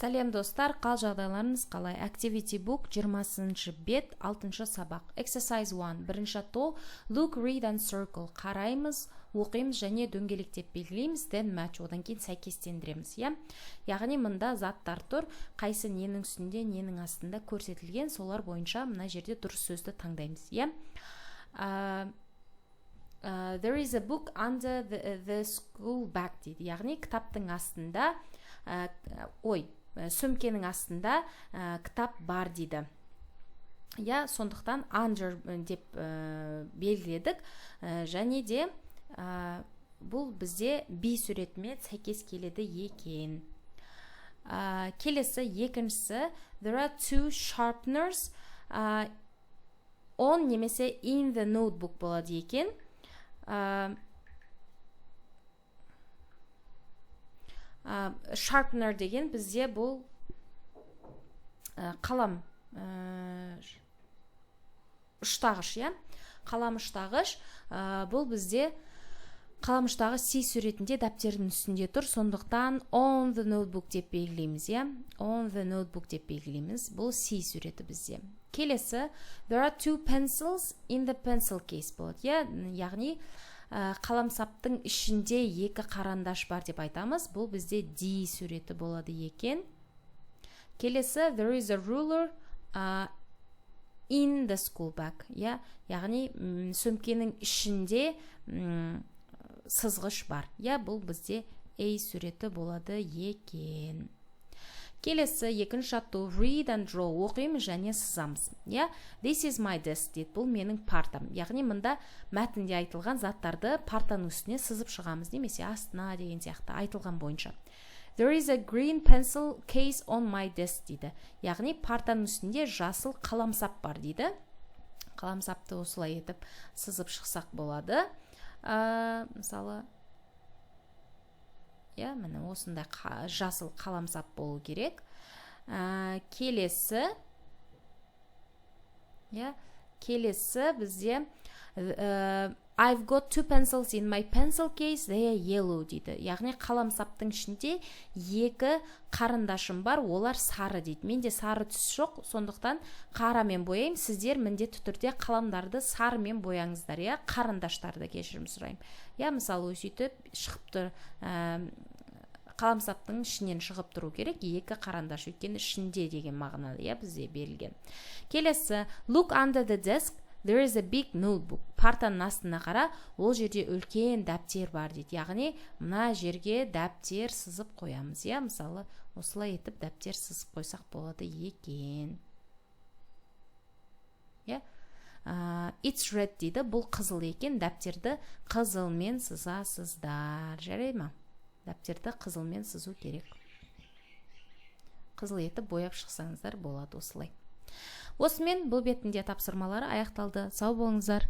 Сәлем достар, қал жағдайларыңыз қалай? Activity book 20 бет 6 сабақ. Exercise 1. Бірінші то look, read and circle. Қараймыз, оқимыз және дөңгелектеп белгілейміз, then match. Одан кейін сәйкестендіреміз. Яғни мұнда заттар тұр, қайсы ненің үстінде, ненің астында көрсетілген, солар бойынша мына жерде дұрыс сөзді таңдаймыз. There is a book under the school bag дейді. Яғни кітаптың астында, сөмкенің астында кітап бар дейді. Сондықтан under деп белгіледік, және де бұл бізде B суретімен сәйкес келеді екен. Келесі екіншісі, there are two sharpeners on немесе in the notebook болады екен. Sharpener деген бізде бұл қалам ұштағыш, қалам ұштағыш. Бұл бізде қалам ұштағыш C суретінде дәптердің үстінде тұр, сондықтан on the notebook деп белгілейміз. On the notebook деп белгілейміз. Бұл C суреті бізде. Келесі, there are two pencils in the pencil case болады. Яғни қаламсаптың ішінде екі қарандаш бар деп айтамыз. Бұл бізде D суреті болады екен. Келесі, there is a ruler in the school bag. Яғни сөмкенің ішінде сызғыш бар. Бұл бізде A суреті болады екен. Келесі екінші атту read and draw, оқимыз және сызамыз. This is my desk дейді, бұл менің партам. Яғни мұнда мәтінде айтылған заттарды партаның үстіне сызып шығамыз, немесе астына деген сияқты айтылған бойынша. There is a green pencil case on my desk дейді. Яғни партаның үстінде жасыл қаламсап бар дейді. Қаламсапты осылай етіп сызып шықсақ болады. Мысалы, міне осындай жасыл қаламсап болу керек. Келесі бізде I've got two pencils in my pencil case, they are yellow дейді. Яғни қаламсаптың ішінде екі қарындашым бар, олар сары дейді. Менде сары түс жоқ, сондықтан қарамен бояйым. Сіздер міндетті түрде қаламдарды сарымен бояңыздар, қарындаштарды кешірім сұраймын. Мысалы сөйтіп шығып тұр, қаламсаптың ішінен шығып тұру керек, екі қарандаш, өйткені ішінде деген мағынада бізде берілген. Келесі, look under the desk, there is a big notebook. Партаның астына қара, ол жерде үлкен дәптер бар дейді. Яғни мына жерге дәптер сызып қоямыз. Мысалы, осылай етіп дәптер сызып қойсақ болады екен. It's red дейді, бұл қызыл екен, дәптерді қызылмен сызасыздар. Жарай ма? Дәптерді қызылмен сызу керек. Қызыл етіп бояп шықсаңыздар болады осылай. Осымен бұл бетінде тапсырмалары аяқталды. Сау болыңыздар.